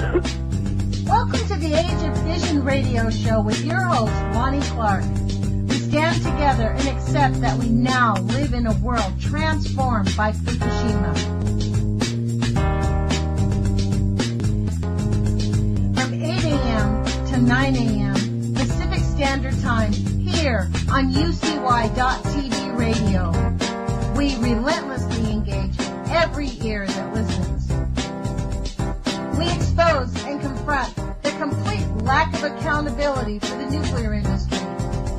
Welcome to the Age of Fission radio show with your host, Lonnie Clark. We stand together and accept that we now live in a world transformed by Fukushima. From 8 a.m. to 9 a.m. Pacific Standard Time here on UCY.TV radio. We relentlessly engage every ear that listens. We expose and confront the complete lack of accountability for the nuclear industry.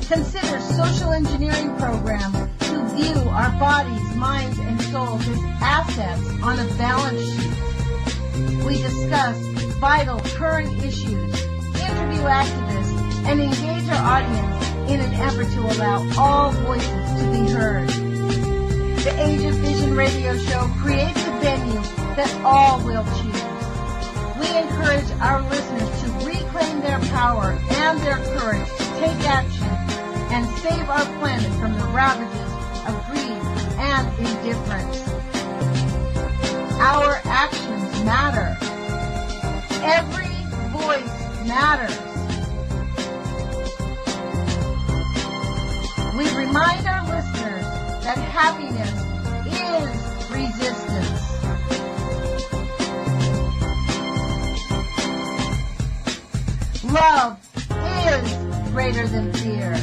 Consider social engineering programs who view our bodies, minds, and souls as assets on a balance sheet. We discuss vital current issues, interview activists, and engage our audience in an effort to allow all voices to be heard. The Age of Vision radio show creates a venue that all will choose. We encourage our listeners to reclaim their power and their courage to take action and save our planet from the ravages of greed and indifference. Our actions matter. Every voice matters. We remind our listeners that happiness is resistance. Love is greater than fear.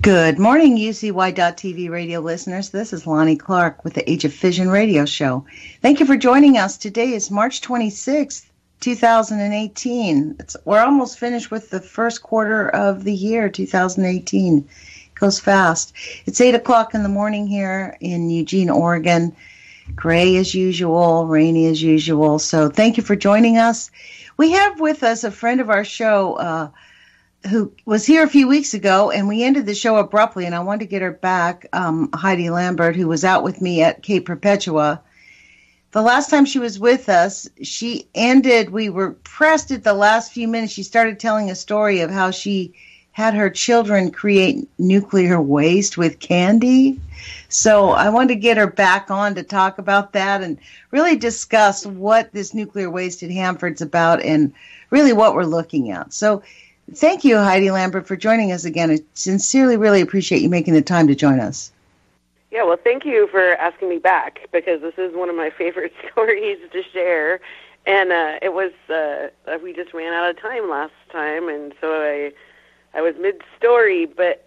Good morning, UCY.TV radio listeners. This is Lonnie Clark with the Age of Fission radio show. Thank you for joining us. Today is March 26th, 2018. We're almost finished with the first quarter of the year, 2018. It goes fast. It's 8 o'clock in the morning here in Eugene, Oregon. Gray as usual, rainy as usual. So thank you for joining us. We have with us a friend of our show, who was here a few weeks ago, and we ended the show abruptly, and I wanted to get her back, Heide Lambert, who was out with me at Cape Perpetua. The last time she was with us, we were pressed at the last few minutes. She started telling a story of how she had her children create nuclear waste with candy. So I wanted to get her back on to talk about that and really discuss what this nuclear waste at Hanford's about and really what we're looking at. So thank you, Heide Lambert, for joining us again. I sincerely really appreciate you making the time to join us. Yeah, well, thank you for asking me back, because this is one of my favorite stories to share. And it was, we just ran out of time last time, and so I was mid-story. But,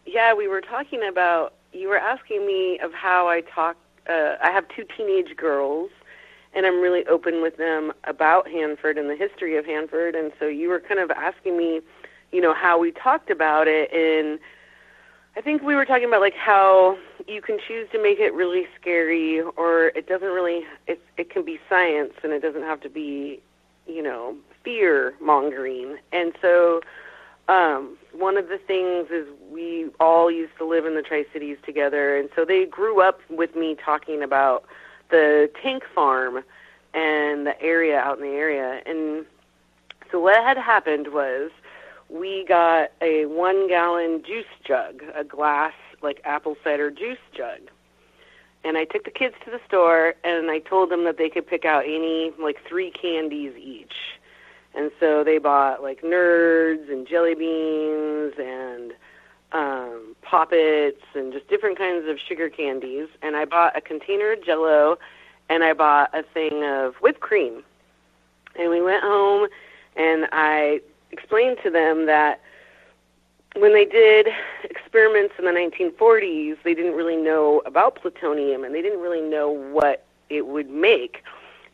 yeah, we were talking about, you were asking me of how I talk. I have two teenage girls, and I'm really open with them about Hanford and the history of Hanford. And so you were kind of asking me, how we talked about it. And I think we were talking about, like, how you can choose to make it really scary, or it doesn't really, it can be science, and it doesn't have to be, fear-mongering. And so one of the things is we all used to live in the Tri-Cities together, and so they grew up with me talking about the tank farm and the area out in the area. And so what had happened was we got a 1-gallon juice jug, a glass, like, apple cider juice jug. And I took the kids to the store, and I told them that they could pick out any, like, 3 candies each. And so they bought, like, Nerds and jelly beans and Poppets and just different kinds of sugar candies. And I bought a container of Jell-O, and I bought a thing of whipped cream. And we went home, and I explained to them that when they did experiments in the 1940s, they didn't really know about plutonium, and they didn't really know what it would make.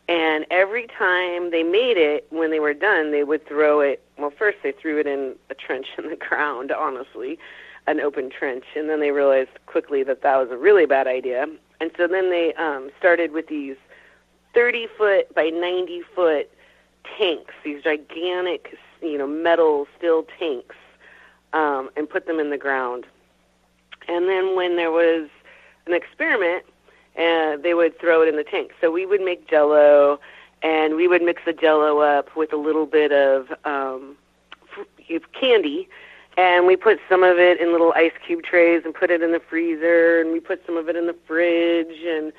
And every time they made it, when they were done, they would throw it, well, first they threw it in a trench in the ground, honestly, an open trench, and then they realized quickly that that was a really bad idea. And so then they started with these 30-foot by 90-foot tanks, these gigantic, metal steel tanks, and put them in the ground. And then when there was an experiment and they would throw it in the tank. So we would make Jell-O, and we would mix the Jell-O up with a little bit of candy, and we put some of it in little ice cube trays and put it in the freezer, and we put some of it in the fridge, and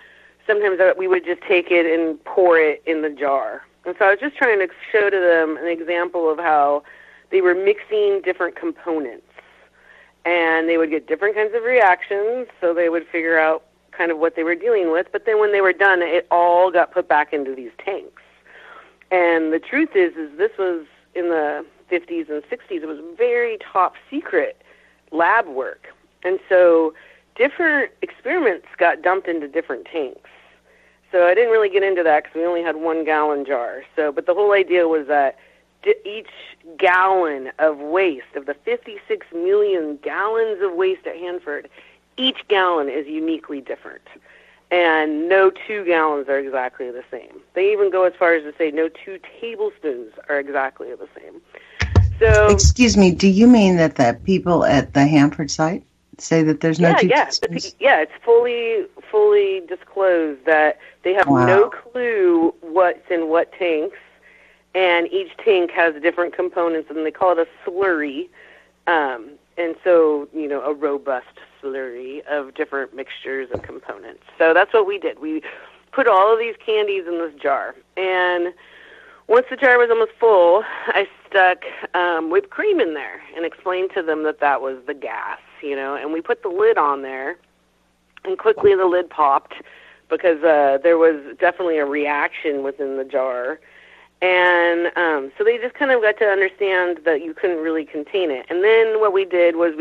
sometimes we would just take it and pour it in the jar. And so I was just trying to show to them an example of how they were mixing different components, and they would get different kinds of reactions, so they would figure out kind of what they were dealing with. But then when they were done, it all got put back into these tanks. And the truth is this was in the 50s and 60s. It was very top secret lab work. And so different experiments got dumped into different tanks. So I didn't really get into that because we only had 1 gallon jar. But the whole idea was that each gallon of waste, of the 56 million gallons of waste at Hanford, each gallon is uniquely different. And no 2 gallons are exactly the same. They even go as far as to say no 2 tablespoons are exactly the same. So, excuse me, do you mean that the people at the Hanford site say that there's no 2 tablespoons? Yeah, it's fully disclosed that they have no clue what's in what tanks, and each tank has different components, and they call it a slurry. And so, a robust slurry of different mixtures and components. So that's what we did. We put all of these candies in this jar. And once the jar was almost full, I stuck whipped cream in there and explained to them that was the gas, and we put the lid on there, and quickly the lid popped because there was definitely a reaction within the jar. And so they just kind of got to understand that you couldn't really contain it. And then what we did was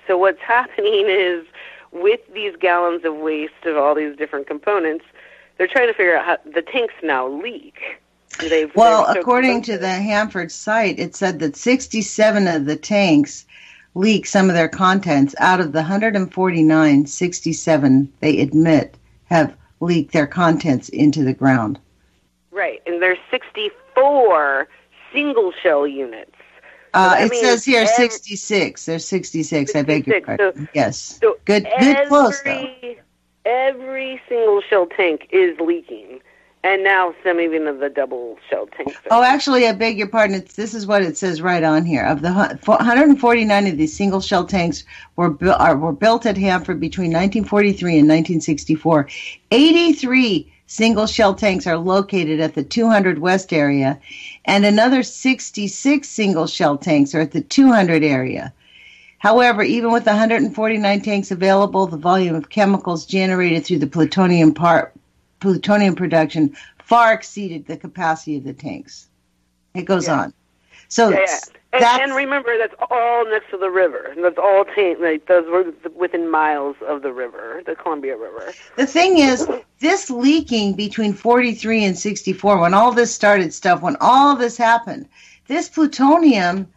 so what's happening is with these gallons of waste of all these different components, they're trying to figure out how the tanks now leak. According to the Hanford site, it said that 67 of the tanks leak some of their contents. Out of the 149, 67, they admit, have leaked their contents into the ground. Right, and there's 64 single-shell units. It says here 66. There's 66. I beg your pardon. Yes. So good close, though. Every single-shell tank is leaking, and now some even of the double-shell tanks. Actually, I beg your pardon. This is what it says right on here. Of the 149 of these single-shell tanks were built at Hanford between 1943 and 1964. 83 single-shell tanks are located at the 200 West area, and another 66 single-shell tanks are at the 200 area. However, even with 149 tanks available, the volume of chemicals generated through the plutonium production far exceeded the capacity of the tanks. It goes on. So and remember, that's all next to the river. And that's all those were within miles of the river, the Columbia River. The thing is, this leaking between 43 and 64, when all this when all this happened, this plutonium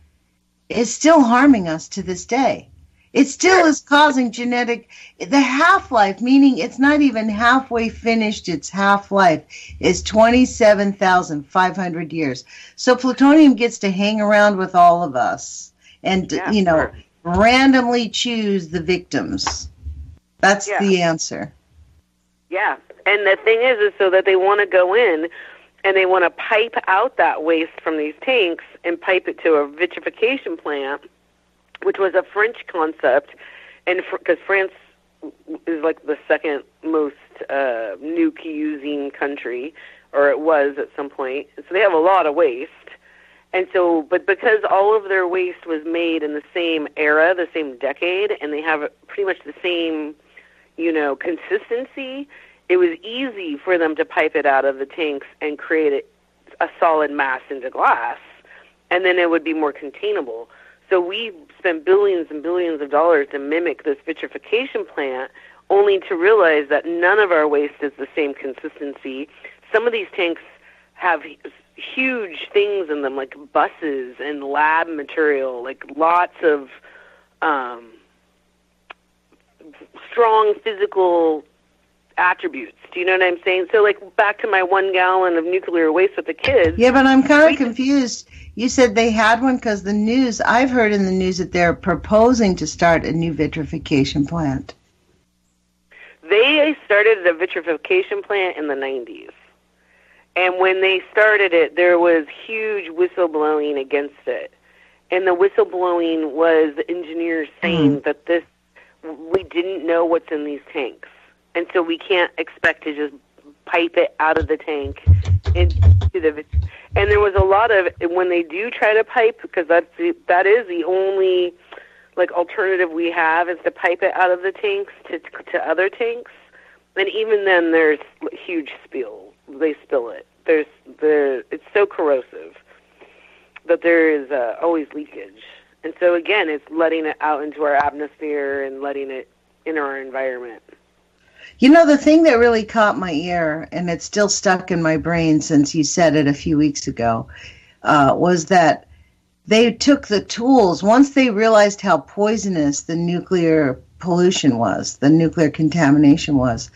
is still harming us to this day. It still is causing the half-life, meaning it's not even halfway finished. Its half-life is 27,500 years. So plutonium gets to hang around with all of us and, randomly choose the victims. That's the answer. Yeah. And the thing is so that they want to go in and they want to pipe out that waste from these tanks and pipe it to a vitrification plant, which was a French concept, and because France is like the second most nuke-using country, or it was at some point. So they have a lot of waste. And so, but because all of their waste was made in the same era, the same decade, and they have pretty much the same, consistency, it was easy for them to pipe it out of the tanks and create a solid mass into glass, and then it would be more containable. So we spent billions and billions of dollars to mimic this vitrification plant, only to realize that none of our waste is the same consistency. Some of these tanks have huge things in them, like buses and lab material, like lots of strong physical attributes. Do you know what I'm saying? So, like, back to my 1 gallon of nuclear waste with the kids. Yeah, but I'm kind of confused. You said they had one because I've heard in the news that they're proposing to start a new vitrification plant. They started a vitrification plant in the 90s. And when they started it, there was huge whistleblowing against it. And the whistleblowing was the engineers saying that we didn't know what's in these tanks. And so we can't expect to just pipe it out of the tank into the... And there was a lot of... When they do try to pipe, because that is the only alternative we have, is to pipe it out of the tanks to other tanks. And even then, there's huge spill. They spill it. It's so corrosive that there is always leakage. And so, again, it's letting it out into our atmosphere and letting it enter our environment. You know, the thing that really caught my ear, and it's still stuck in my brain since you said it a few weeks ago, was that they took the tools, once they realized how poisonous the nuclear pollution was, the nuclear contamination was,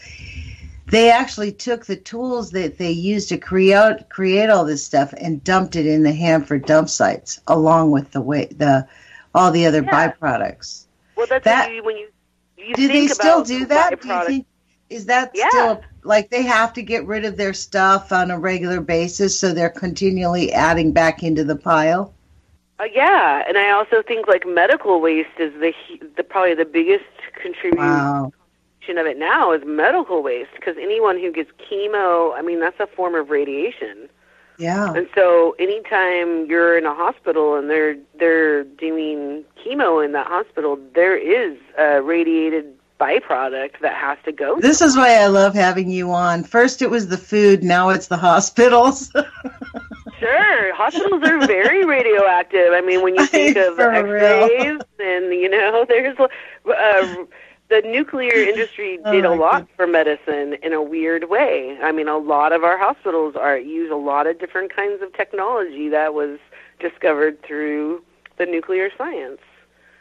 they actually took the tools that they used to create all this stuff and dumped it in the Hanford dump sites, along with all the other byproducts. Well, that's when you do think they still about do that? Do you think, is that still they have to get rid of their stuff on a regular basis, so they're continually adding back into the pile? Yeah, and I also think medical waste is probably the biggest contribution. Wow. Of it now is medical waste, because anyone who gets chemo, I mean, that's a form of radiation. Yeah. And so anytime you're in a hospital and they're doing chemo in that hospital, there is a radiated byproduct that has to go. This is why I love having you on. First it was the food, now it's the hospitals. Sure. Hospitals are very radioactive. I mean, when you think of X-rays and, there's... the nuclear industry did a lot for medicine in a weird way. I mean, a lot of our hospitals use a lot of different kinds of technology that was discovered through the nuclear science.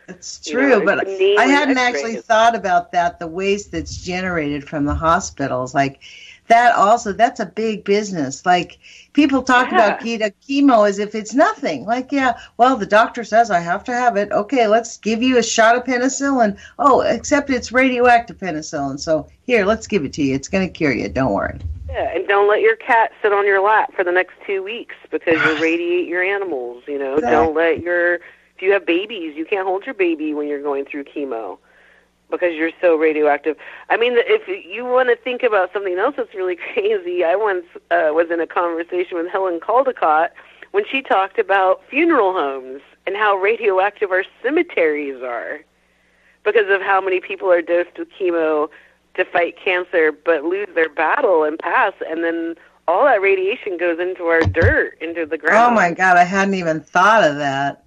It's true, but I hadn't actually thought about that, the waste that's generated from the hospitals. That's a big business. People talk about chemo as if it's nothing. The doctor says I have to have it. Okay, let's give you a shot of penicillin. Oh, except it's radioactive penicillin. So here, let's give it to you. It's going to cure you. Don't worry. Yeah, and don't let your cat sit on your lap for the next 2 weeks because you radiate your animals. Exactly. Don't let if you have babies, you can't hold your baby when you're going through chemo, because you're so radioactive. I mean, if you want to think about something else that's really crazy, I once was in a conversation with Helen Caldecott when she talked about funeral homes and how radioactive our cemeteries are because of how many people are dosed with chemo to fight cancer but lose their battle and pass, and then all that radiation goes into our dirt, into the ground. Oh, my God, I hadn't even thought of that.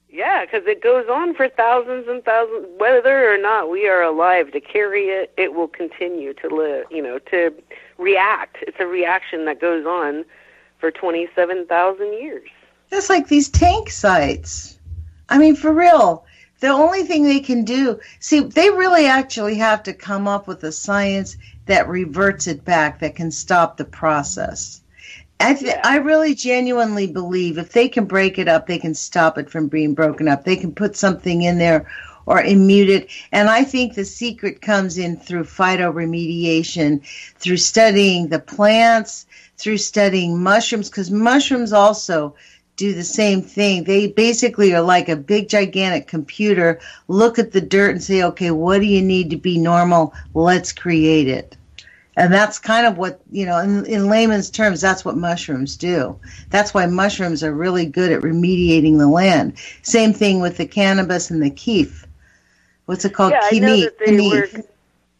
Yeah, because it goes on for thousands and thousands. Whether or not we are alive to carry it, it will continue to live, to react. It's a reaction that goes on for 27,000 years. Just like these tank sites. I mean, for real, the only thing they can do, they really actually have to come up with a science that reverts it back, that can stop the process. I really genuinely believe if they can break it up, they can stop it from being broken up. They can put something in there or immune it. And I think the secret comes in through phytoremediation, through studying the plants, through studying mushrooms, because mushrooms also do the same thing. They basically are like a big, gigantic computer. Look at the dirt and say, okay, what do you need to be normal? Let's create it. And that's kind of what, in layman's terms, that's what mushrooms do. That's why mushrooms are really good at remediating the land. Same thing with the cannabis and the keef. What's it called? Yeah, I know that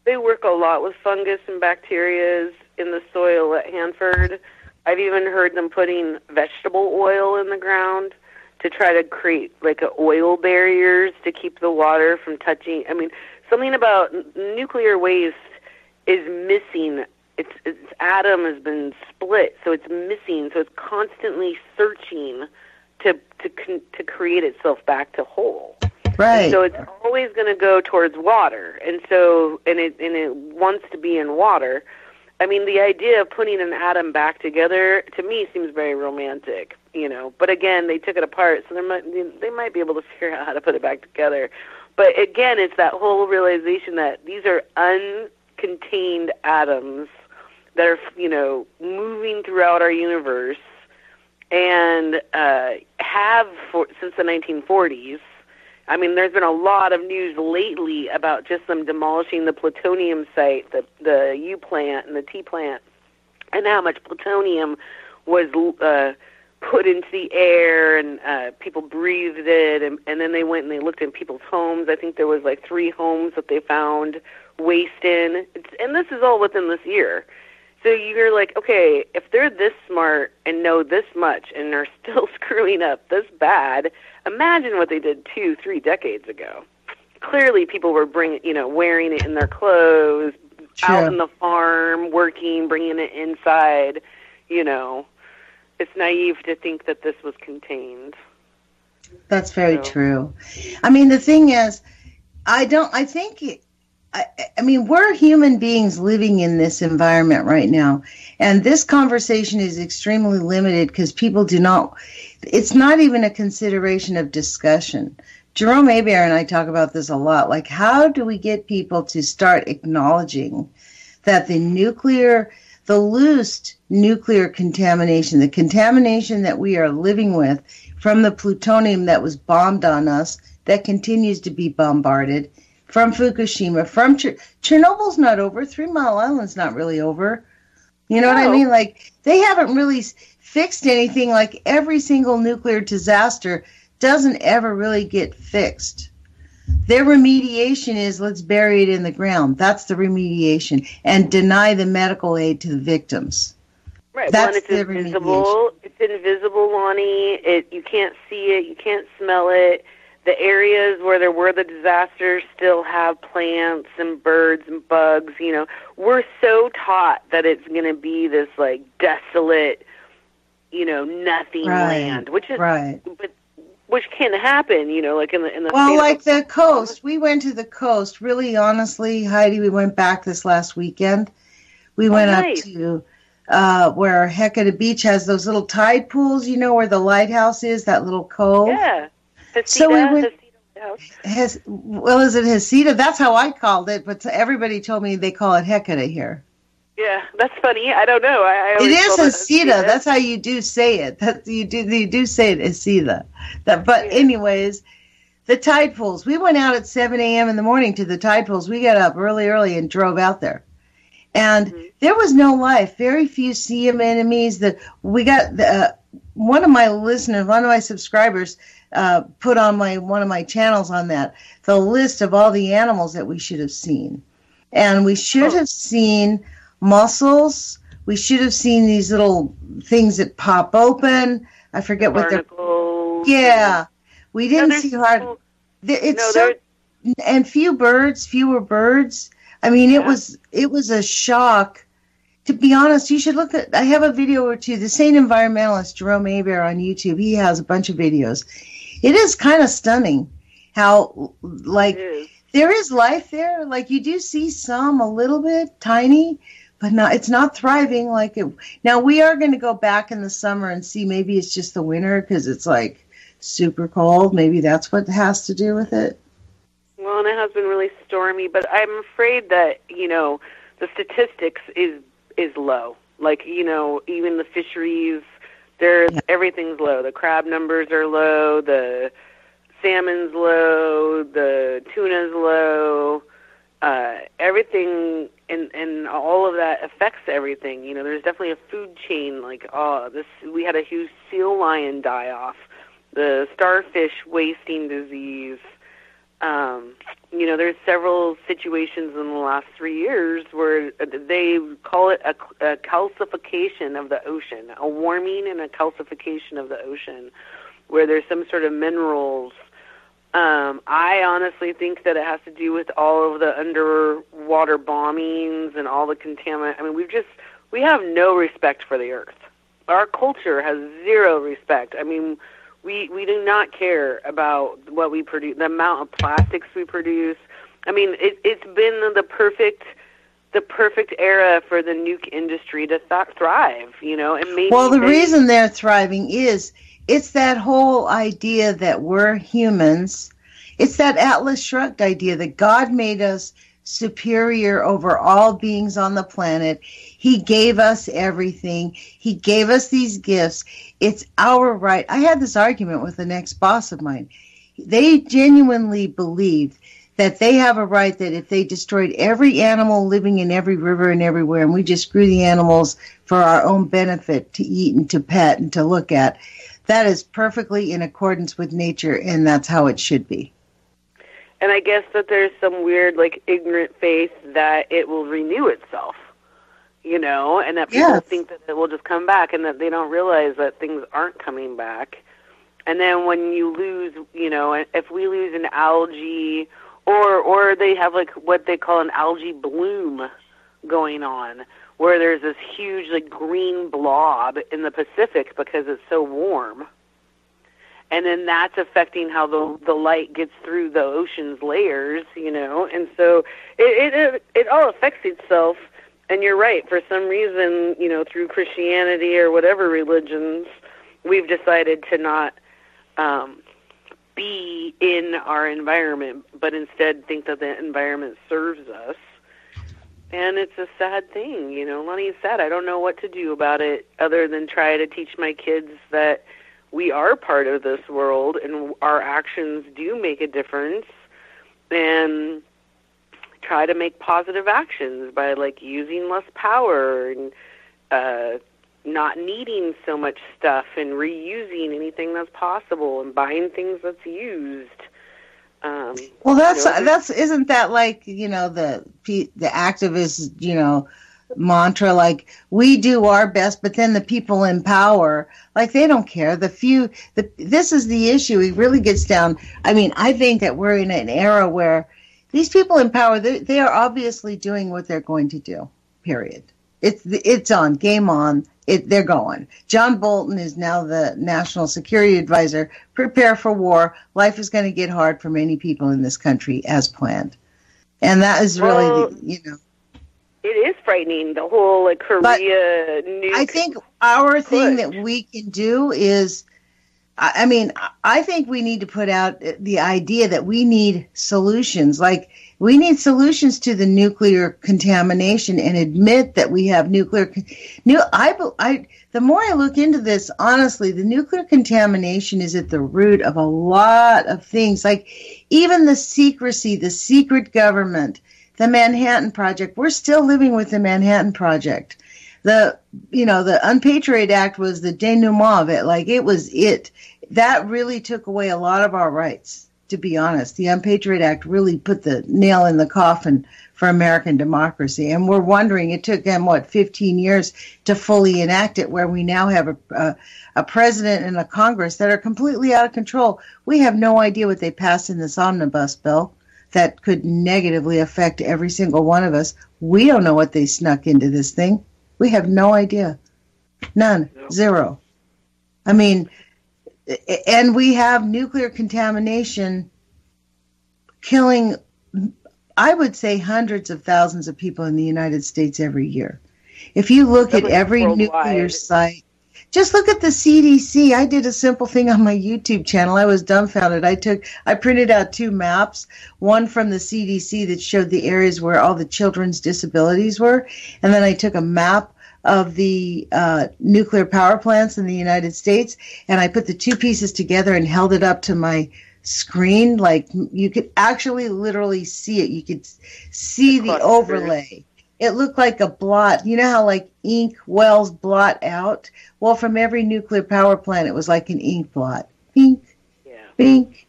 they work a lot with fungus and bacteria in the soil at Hanford. I've even heard them putting vegetable oil in the ground to try to create oil barriers to keep the water from touching. I mean, something about nuclear waste is missing. Its atom has been split, so it's missing. So it's constantly searching to create itself back to whole. Right. And so it's always going to go towards water, and it wants to be in water. I mean, the idea of putting an atom back together to me seems very romantic, But again, they took it apart, so they might be able to figure out how to put it back together. But again, it's that whole realization that these are contained atoms that are, moving throughout our universe and have since the 1940s. I mean, there's been a lot of news lately about just them demolishing the plutonium site, the U plant and the T plant, and how much plutonium was put into the air, and people breathed it, and then they went and they looked in people's homes. I think there was like 3 homes that they found waste in, and this is all within this year. So you're like, okay, if they're this smart and know this much and are still screwing up this bad, imagine what they did 2-3 decades ago. Clearly people were wearing it in their clothes, True. out in the farm, working, bringing it inside. It's naive to think that this was contained. That's very true. I mean, the thing is, we're human beings living in this environment right now. And this conversation is extremely limited because people it's not even a consideration of discussion. Jerome Hebert and I talk about this a lot. Like, how do we get people to start acknowledging that the loosed nuclear contamination, the contamination that we are living with from the plutonium that was bombed on us, that continues to be bombarded, from Fukushima, from Chernobyl's not over. 3 Mile Island's not really over. You know what I mean? Like, they haven't really fixed anything. Like, every single nuclear disaster doesn't ever really get fixed. Their remediation is, let's bury it in the ground. That's the remediation. And deny the medical aid to the victims. Right. That's it's invisible. It's invisible, Lonnie. You can't see it. You can't smell it. The areas where there were the disasters still have plants and birds and bugs. We're so taught that it's going to be this like desolate, nothing land, which is right. But which can happen, like in the well, like the coast. We went to the coast. Really, honestly, Heidi, we went back this last weekend. We went up to where Heide Beach has those little tide pools. Where the lighthouse is, that little cove. Yeah. So we went. Is it Hesida? That's how I called it, but everybody told me they call it Heide here. Yeah, that's funny. I don't know. It is Hesida. That's how you do say it. You do say it Hesida. Anyways, the tide pools. We went out at 7 a.m. in the morning to the tide pools. We got up early and drove out there, and there was no life. Very few sea anemones. We got one of my subscribers. Put on one of my channels on that, the list of all the animals that we should have seen. And we should have seen mussels. We should have seen these little things that pop open. I forget what they're... Yeah. We didn't see hard... And fewer birds. I mean, it was a shock. To be honest, you should look at... I have a video or two. The same environmentalist, Jerome Hebert, on YouTube, he has a bunch of videos. It is kind of stunning how, like, there is life there. Like, you do see some a little bit tiny, but it's not thriving like it. Now, we are going to go back in the summer and see. Maybe it's just the winter because it's, like, super cold. Maybe that's what has to do with it. Well, and it has been really stormy, but I'm afraid that, the statistics is low. Like, even the fisheries... Everything's low. The crab numbers are low. The salmon's low. The tuna's low. Everything and all of that affects everything. There's definitely a food chain. Like, we had a huge seal lion die off. The starfish wasting disease. There's several situations in the last 3 years where they call it a calcification of the ocean, a warming and a calcification of the ocean, where there's some sort of minerals. I honestly think that it has to do with all of the underwater bombings and all the contaminant. I mean, we have no respect for the earth. Our culture has zero respect. I mean, we do not care about what we produce, the amount of plastics we produce. I mean, it's been the perfect era for the nuke industry to thrive, and maybe. Well, the reason they're thriving is it's that whole idea that we're humans. It's that Atlas Shrugged idea that God made us superior over all beings on the planet. He gave us everything. He gave us these gifts. It's our right. I had this argument with an ex-boss of mine. They genuinely believed that they have a right that if they destroyed every animal living in every river and everywhere, and we just grew the animals for our own benefit to eat and to pet and to look at, that is perfectly in accordance with nature, and that's how it should be. And I guess that there's some weird, like, ignorant faith that it will renew itself, you know, and that people think that it will just come back, and that they don't realize that things aren't coming back. And then when you lose, you know, if we lose an algae, or they have, like, what they call an algae bloom going on, where there's this huge, like, green blob in the Pacific because it's so warm. And then that's affecting how the light gets through the ocean's layers, you know. And so it all affects itself. And you're right. For some reason, you know, through Christianity or whatever religions, we've decided to not be in our environment, but instead think that the environment serves us. And it's a sad thing, you know. Lonnie said, I don't know what to do about it other than try to teach my kids that we are part of this world and our actions do make a difference, and try to make positive actions by, like, using less power and not needing so much stuff and reusing anything that's possible and buying things that's used. Well, that's isn't that like, you know, the activist, you know, mantra, like, we do our best, but then the people in power, like, they don't care. This is the issue. It really gets down. I mean, I think that we're in an era where these people in power, they are obviously doing what they're going to do, period. It's on, game on. They're going. John Bolton is now the National Security Advisor. Prepare for war. Life is going to get hard for many people in this country as planned. And that is really, you know. It is frightening, the whole, like, Korea nuke. I think our thing that we can do is, I mean, I think we need to put out the idea that we need solutions. Like, we need solutions to the nuclear contamination and admit that we have nuclear. The more I look into this, honestly, the nuclear contamination is at the root of a lot of things. Like, even the secrecy, the secret government, the Manhattan Project. We're still living with the Manhattan Project. The Unpatriot Act was the denouement of it. Like, it was it. That really took away a lot of our rights, to be honest. The Unpatriot Act really put the nail in the coffin for American democracy. And we're wondering, it took them, 15 years to fully enact it, where we now have a president and a Congress that are completely out of control. We have no idea what they passed in this omnibus bill that could negatively affect every single one of us. We don't know what they snuck into this thing. We have no idea. None. No. Zero. I mean, and we have nuclear contamination killing, I would say, hundreds of thousands of people in the United States every year. If you look at every nuclear site, just look at the CDC. I did a simple thing on my YouTube channel. I was dumbfounded. I printed out 2 maps, one from the CDC that showed the areas where all the children's disabilities were, and then I took a map of the nuclear power plants in the United States, and I put the 2 pieces together and held it up to my screen. Like, you could actually literally see it. You could see the overlay. It looked like a blot. You know how, like, ink wells blot out? Well, from every nuclear power plant, it was like an ink blot. Bink, bink,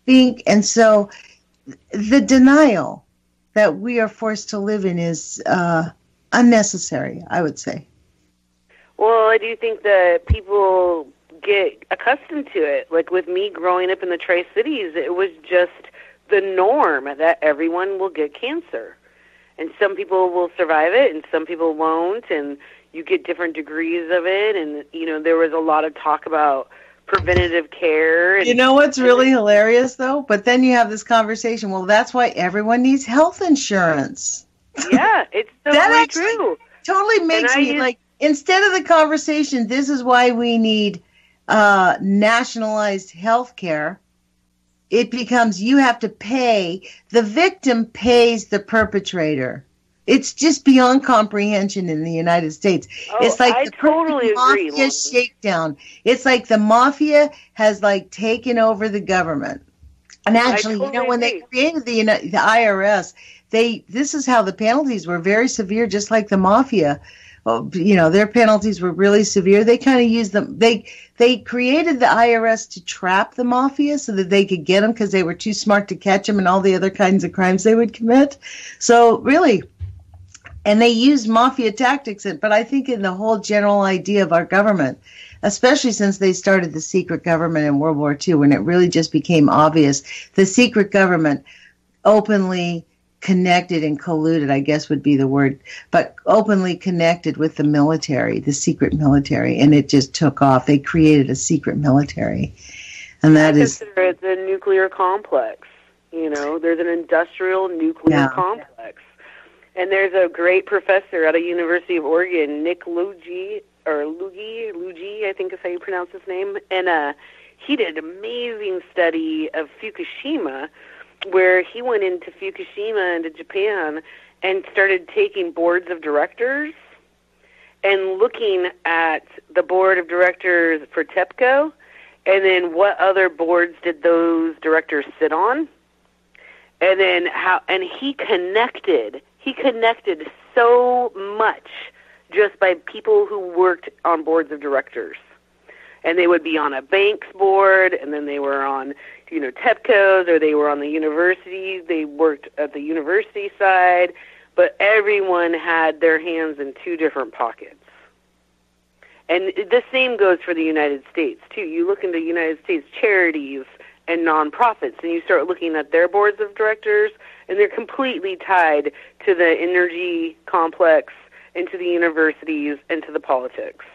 bink. And so the denial that we are forced to live in is unnecessary, I would say. Well, I do think that people get accustomed to it. Like, with me growing up in the Tri-Cities, it was just the norm that everyone will get cancer. And some people will survive it, and some people won't, and you get different degrees of it. And, you know, there was a lot of talk about preventative care. And, you know what's really hilarious, though? But then you have this conversation, well, that's why everyone needs health insurance. Yeah, it's totally true. Totally makes me, like, instead of the conversation, this is why we need nationalized health care. it becomes you have to pay. The victim pays the perpetrator. It's just beyond comprehension in the United States. Oh, it's like I the totally agree, mafia shakedown. It's like the mafia has like taken over the government. And actually, totally when they created the IRS, this is how the penalties were very severe, just like the mafia. Well, their penalties were really severe. They kind of used them. They created the IRS to trap the mafia so that they could get them because they were too smart to catch them and all the other kinds of crimes they would commit. So really, and they used mafia tactics. But I think in the whole general idea of our government, especially since they started the secret government in World War II, when it really just became obvious, the secret government openly connected and colluded, I guess would be the word, but openly connected with the military, the secret military, and it just took off. They created a secret military, and that is... I consider it the nuclear complex. There's an industrial nuclear complex. And there's a great professor at a University of Oregon, Nick Lugie, I think is how you pronounce his name, and he did an amazing study of Fukushima, where he went into Fukushima, into Japan, and started taking boards of directors and looking at the board of directors for TEPCO, and then what other boards did those directors sit on, and then he connected so much just by people who worked on boards of directors. And they would be on a bank's board, and then they were on, TEPCOs, or they were on the universities. They worked at the university side, but everyone had their hands in two different pockets. And the same goes for the United States, too. You look into United States charities and nonprofits, and you start looking at their boards of directors, and they're completely tied to the energy complex, and to the universities, and to the politics.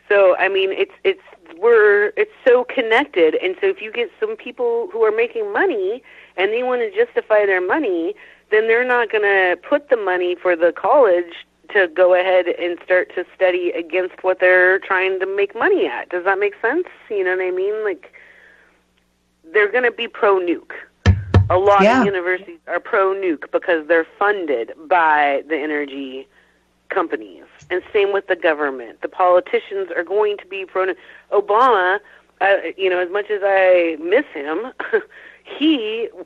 So, I mean, it's so connected, and so if you get some people who are making money and they want to justify their money, then they're not going to put the money for the college to go ahead and start to study against what they're trying to make money at. Does that make sense? You know what I mean? Like, they're going to be pro-nuke. A lot of universities are pro-nuke because they're funded by the energy companies. And same with the government. The politicians are going to be pro-nuke. Obama, as much as I miss him,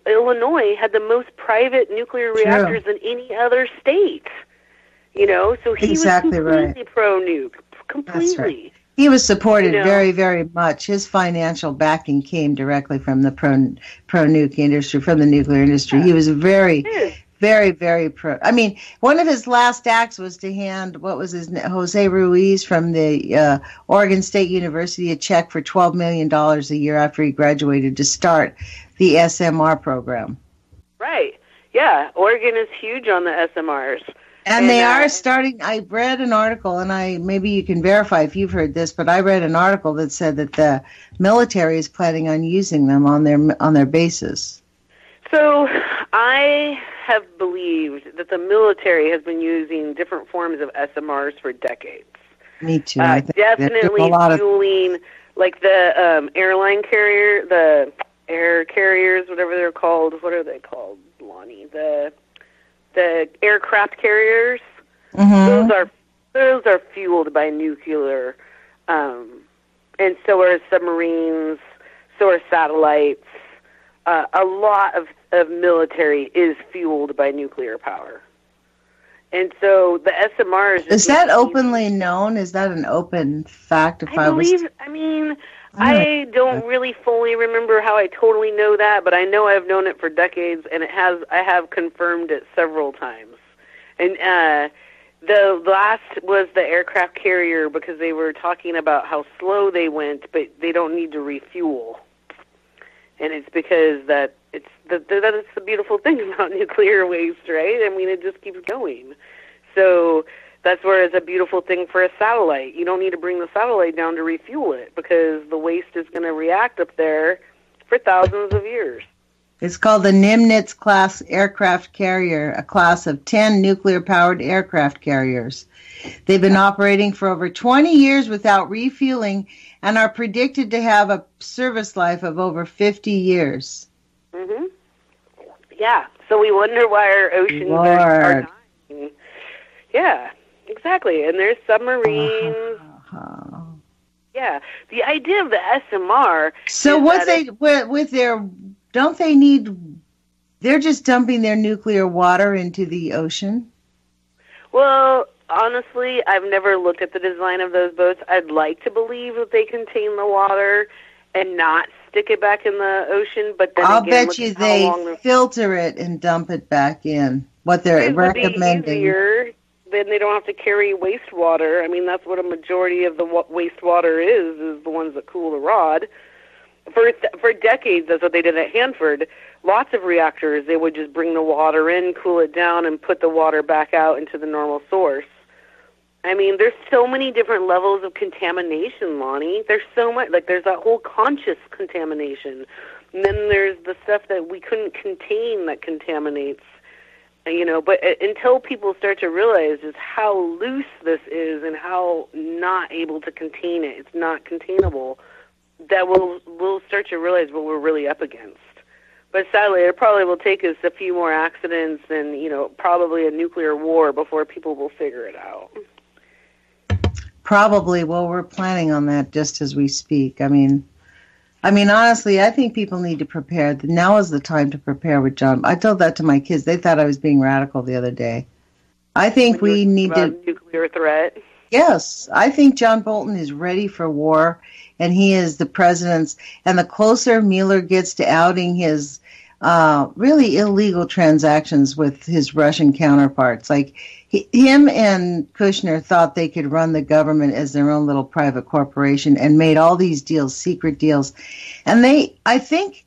Illinois had the most private nuclear reactors than any other state. So he was completely pro-nuke. Completely. That's right. He was supported very, very much. His financial backing came directly from the pro-nuke industry, from the nuclear industry. He was very, very, very pro. I mean, one of his last acts was to hand, Jose Ruiz from the Oregon State University a check for $12 million a year after he graduated to start the SMR program. Right. Yeah. Oregon is huge on the SMRs. And they are starting. I read an article, and maybe you can verify if you've heard this, but I read an article that said that the military is planning on using them on their bases. So I have believed that the military has been using different forms of SMRs for decades. Me too. Definitely fueling, like the airline carrier, the air carriers, whatever they're called. What are they called, Lonnie? The aircraft carriers, those are fueled by nuclear, and so are submarines, so are satellites. A lot of military is fueled by nuclear power. And so the SMRs... Is that openly known? Is that an open fact? I don't really fully remember how I totally know that, but I know I've known it for decades, and I have confirmed it several times. And the last was the aircraft carrier, because they were talking about how slow they went, but they don't need to refuel. And it's because that's the beautiful thing about nuclear waste, right? I mean, it just keeps going. So that's where it's a beautiful thing for a satellite. You don't need to bring the satellite down to refuel it, because the waste is going to react up there for thousands of years. It's called the Nimitz-class aircraft carrier, a class of 10 nuclear-powered aircraft carriers. They've been operating for over 20 years without refueling and are predicted to have a service life of over 50 years. Mm-hmm. Yeah, so we wonder why our oceans are dying. Yeah, exactly. And there's submarines. Yeah, the idea of the SMR. So what they with their don't they need? They're just dumping their nuclear water into the ocean. Well, honestly, I've never looked at the design of those boats. I'd like to believe that they contain the water and not stick it back in the ocean. But then I'll again, bet you they filter it and dump it back in. What they're recommending. Easier. Then they don't have to carry wastewater. I mean, that's what a majority of the wastewater is the ones that cool the rod. For decades, that's what they did at Hanford. Lots of reactors, they would just bring the water in, cool it down, and put the water back out into the normal source. I mean, there's so many different levels of contamination, Lonnie. There's so much. Like, there's that whole conscious contamination. And then there's the stuff that we couldn't contain that contaminates. But until people start to realize just how loose this is and how not able to contain it, it's not containable, that we'll start to realize what we're really up against. But sadly, it probably will take us a few more accidents and, probably a nuclear war before people will figure it out. Probably. Well, we're planning on that just as we speak. I mean, honestly, I think people need to prepare. Now is the time to prepare with John. I told that to my kids. They thought I was being radical the other day. I think we need to... nuclear threat? Yes. I think John Bolton is ready for war, and he is the president's... And the closer Mueller gets to outing his really illegal transactions with his Russian counterparts, like him and Kushner thought they could run the government as their own little private corporation and made all these deals, secret deals. And I think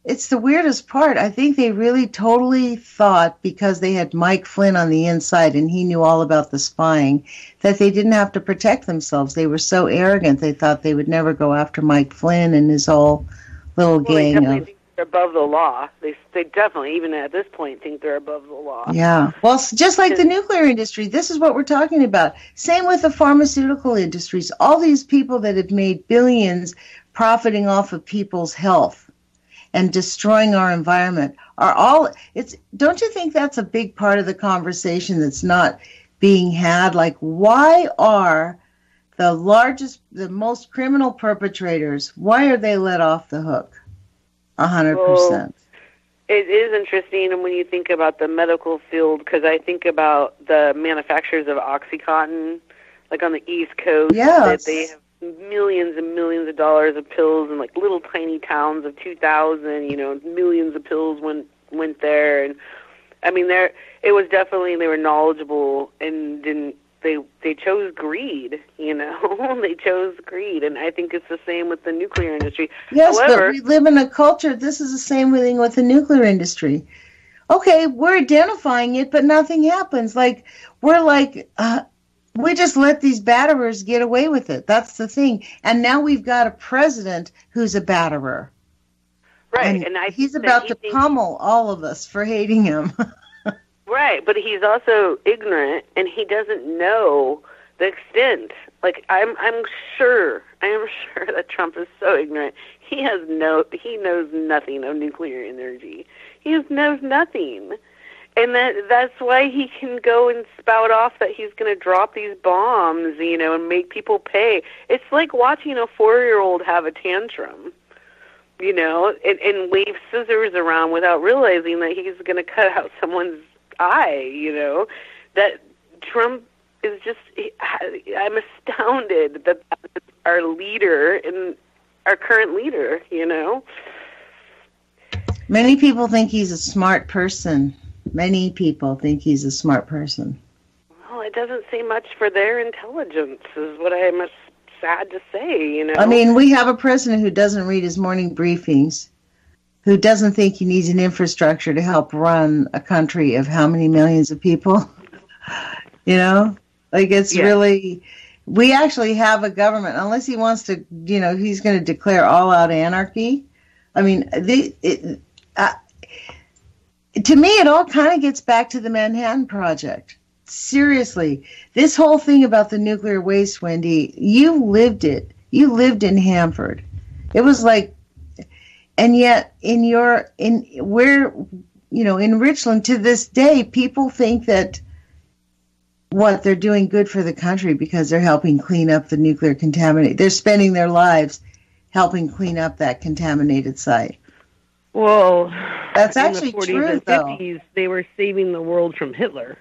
it's the weirdest part. I think they really totally thought because they had Mike Flynn on the inside and he knew all about the spying that they didn't have to protect themselves. They were so arrogant they thought they would never go after Mike Flynn and his whole little gang of... They're above the law. They definitely, even at this point, think they're above the law. Yeah. Well, just like the nuclear industry, this is what we're talking about. Same with the pharmaceutical industries. All these people that have made billions profiting off of people's health and destroying our environment are all... Don't you think that's a big part of the conversation that's not being had? Like, why are the most criminal perpetrators, why are they let off the hook? 100%. Well, it is interesting when you think about the medical field, because I think about the manufacturers of OxyContin, like on the East Coast, that they have millions and millions of dollars of pills in like little tiny towns of 2,000. Millions of pills went there, and I mean, it was definitely, they were knowledgeable and didn't. They chose greed, They chose greed, and I think it's the same with the nuclear industry. Yes, However, but we live in a culture, this is the same thing with the nuclear industry. Okay, we're identifying it, but nothing happens. Like, we just let these batterers get away with it. That's the thing. And now we've got a president who's a batterer. Right, and he's about to pummel all of us for hating him. Right, but he's also ignorant, and he doesn't know the extent. Like, I am sure that Trump is so ignorant. He knows nothing of nuclear energy. He knows nothing, and that's why he can go and spout off that he's going to drop these bombs, and make people pay. It's like watching a 4-year-old have a tantrum. And wave scissors around without realizing that he's going to cut out someone's eye, that Trump is just, I'm astounded that that's our leader and our current leader, Many people think he's a smart person. Many people think he's a smart person. Well, it doesn't say much for their intelligence, is what I'm sad to say, I mean, we have a president who doesn't read his morning briefings, who doesn't think he needs an infrastructure to help run a country of how many millions of people? It's really, we actually have a government, unless he wants to, he's going to declare all-out anarchy. I mean, to me, it all kind of gets back to the Manhattan Project. Seriously, this whole thing about the nuclear waste, Wendy, you lived it. You lived in Hanford. It was like, and yet in Richland to this day, people think that they're doing good for the country because they're helping clean up the nuclear contaminate. They're spending their lives helping clean up that contaminated site. Well, that's actually in the 40s true, and 50s, they were saving the world from Hitler.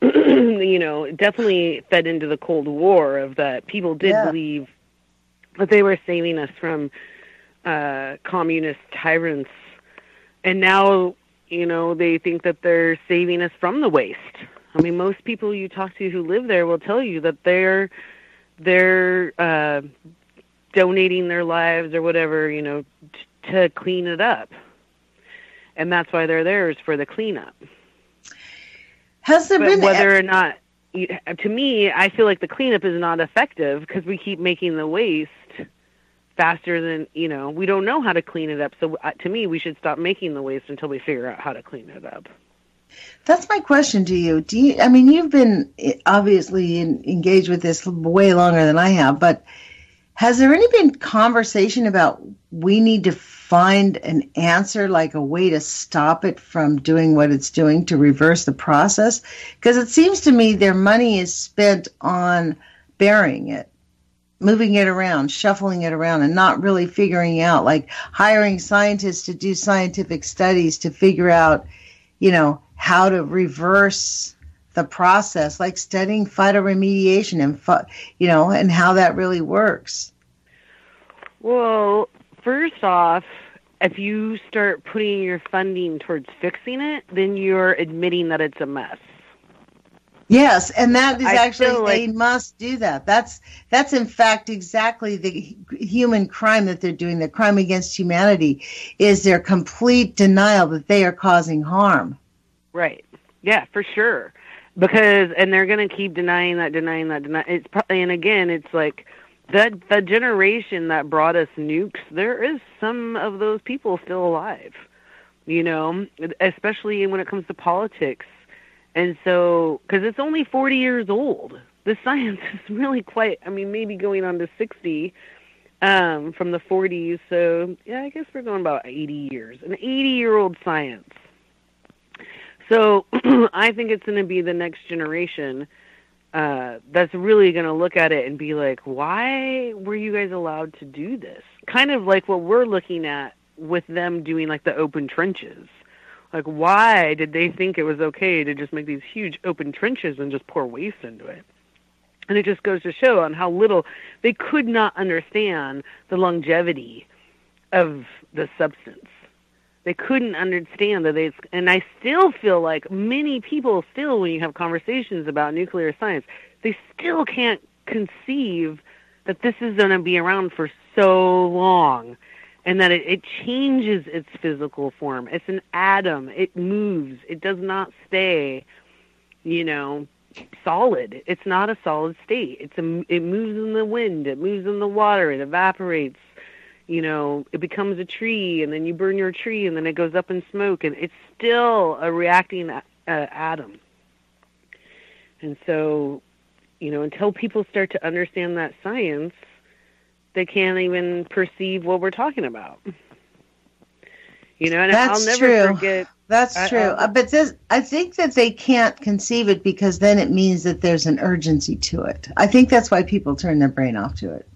It definitely fed into the Cold War of that people did believe that they were saving us from communist tyrants. And now, they think that they're saving us from the waste. I mean, most people you talk to who live there will tell you that they're donating their lives or whatever, to clean it up. And that's why they're there, is for the cleanup. Has there been whether or not, to me, I feel like the cleanup is not effective because we keep making the waste faster than, we don't know how to clean it up. So to me, we should stop making the waste until we figure out how to clean it up. That's my question to you. You've been obviously engaged with this way longer than I have, but has there any been conversation about we need to find an answer, like a way to stop it from doing what it's doing to reverse the process? Because it seems to me their money is spent on burying it, moving it around, shuffling it around, and not really figuring out, like hiring scientists to do scientific studies to figure out, how to reverse the process, like studying phytoremediation and how that really works. Well, first off, if you start putting your funding towards fixing it, then you're admitting that it's a mess. Yes, and that is they must do that. That's in fact exactly the human crime that they're doing. The crime against humanity is their complete denial that they are causing harm. Right. Yeah, for sure. And they're going to keep denying that. It's probably, and again, it's like the generation that brought us nukes, there is some of those people still alive, especially when it comes to politics. And so, because it's only 40 years old, the science is really maybe going on to 60 from the 40s. So, yeah, I guess we're going about 80 years, an 80-year-old science. So I think it's going to be the next generation that's really going to look at it and be like, why were you guys allowed to do this? Kind of like what we're looking at with them doing like the open trenches. Like, why did they think it was okay to just make these huge open trenches and just pour waste into it? And it just goes to show on how little they could not understand the longevity of the substance. They couldn't understand that and I still feel like many people still, when you have conversations about nuclear science, they still can't conceive that this is going to be around for so long and that it changes its physical form. It's an atom. It moves. It does not stay, solid. It's not a solid state. It moves in the wind. It moves in the water. It evaporates. It becomes a tree, and then you burn your tree, and then it goes up in smoke, and it's still a reacting atom. And so, until people start to understand that science, they can't even perceive what we're talking about. And I'll never forget. That's true. But I think that they can't conceive it because then it means that there's an urgency to it. I think that's why people turn their brain off to it.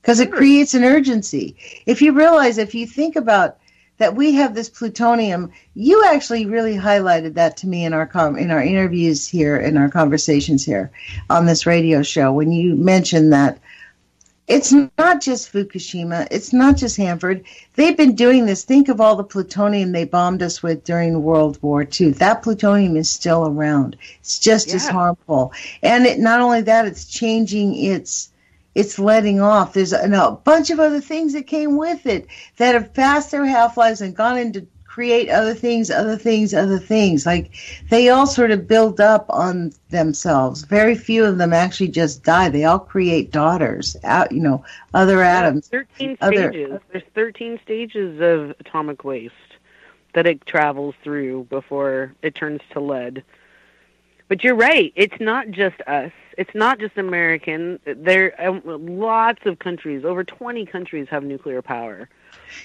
Because it creates an urgency. If you think about that, we have this plutonium. You actually really highlighted that to me in our interviews here, in our conversations here on this radio show, when you mentioned that it's not just Fukushima, it's not just Hanford. They've been doing this. Think of all the plutonium they bombed us with during World War II. That plutonium is still around. It's just as harmful. And not only that, it's changing it's letting off. There's a bunch of other things that came with it that have passed their half-lives and gone into create other things. Like they all sort of build up on themselves. Very few of them actually just die. They all create daughters, other atoms. 13 stages. There's 13 stages of atomic waste. that it travels through before it turns to lead. But you're right. It's not just us. It's not just American. There lots of countries, over 20 countries have nuclear power.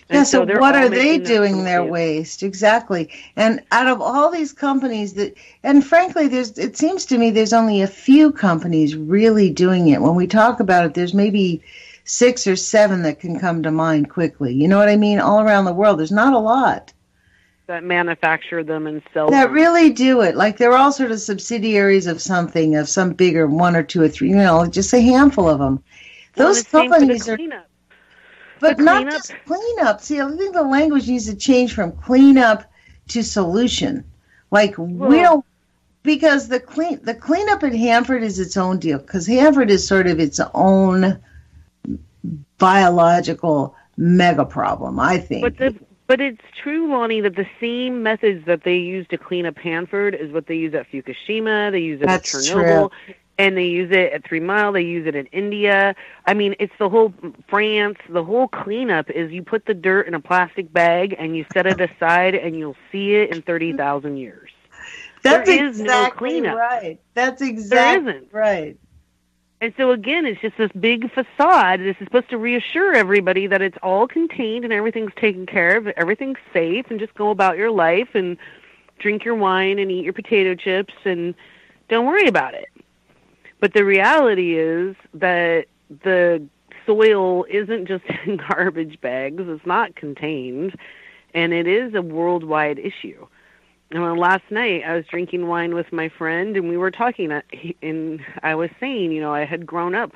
Yeah, so what are they doing their waste? Exactly. And out of all these companies and frankly, it seems to me there's only a few companies really doing it. When we talk about it, there's maybe 6 or 7 that can come to mind quickly. You know what I mean? All around the world, there's not a lot that manufacture them and sell that them. Really do it. Like they're all sort of subsidiaries of something, of some bigger 1 or 2 or 3, just a handful of them. Those companies are... But not just cleanup. See, I think the language needs to change from cleanup to solution. Like, we don't... Because the cleanup at Hanford is its own deal. Because Hanford is sort of its own biological mega problem, I think. But it's true, Lonnie, that the same methods that they use to clean up Hanford is what they use at Fukushima, they use it at Chernobyl, and they use it at 3 Mile, they use it in India. I mean, it's the whole France, the whole cleanup is you put the dirt in a plastic bag and you set it aside and you'll see it in 30,000 years. That's exactly right. That's exactly right. And so, again, it's just this big facade. This is supposed to reassure everybody that it's all contained and everything's taken care of, everything's safe, and just go about your life and drink your wine and eat your potato chips and don't worry about it. But the reality is that the soil isn't just in garbage bags. It's not contained, and it is a worldwide issue. And last night, I was drinking wine with my friend, and we were talking, and I was saying, I had grown up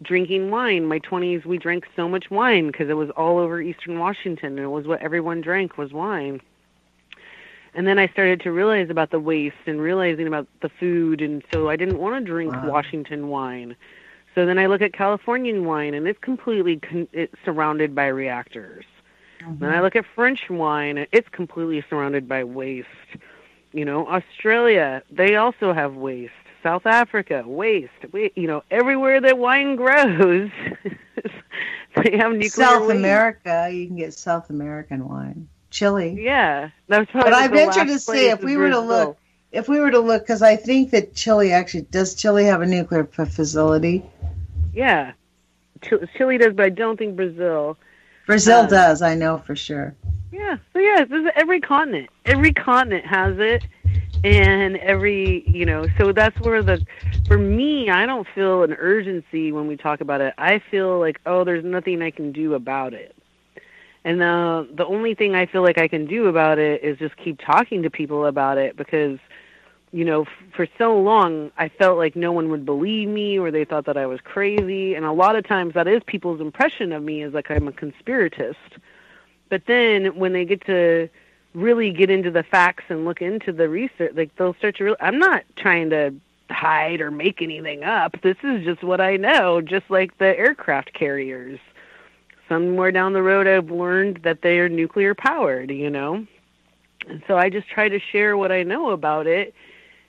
drinking wine. My 20s, we drank so much wine because it was all over Eastern Washington, and it was what everyone drank was wine. And then I started to realize about the waste and realizing about the food, and so I didn't want to drink Washington wine. So then I look at Californian wine, and it's completely it's surrounded by reactors. Mm-hmm. Then I look at French wine, it's completely surrounded by waste. Australia, they also have waste. South Africa, waste. Everywhere that wine grows, they have nuclear South waste. America, you can get South American wine. Chile. Yeah. That's probably but I venture to say, if we were to look, because I think that Chile does Chile have a nuclear facility? Yeah. Chile does, but I don't think Brazil. Brazil does, I know for sure. Yeah. So, this is every continent. Every continent has it. And so that's where for me, I don't feel an urgency when we talk about it. I feel like, there's nothing I can do about it. And the only thing I feel like I can do about it is just keep talking to people about it because, for so long I felt like no one would believe me or they thought that I was crazy. And a lot of times that is people's impression of me is like I'm a conspiratist. But then when they get to really get into the facts and look into the research, like they'll start to I'm not trying to hide or make anything up. This is just what I know, just like the aircraft carriers. Somewhere down the road, I've learned that they are nuclear powered, And so I just try to share what I know about it.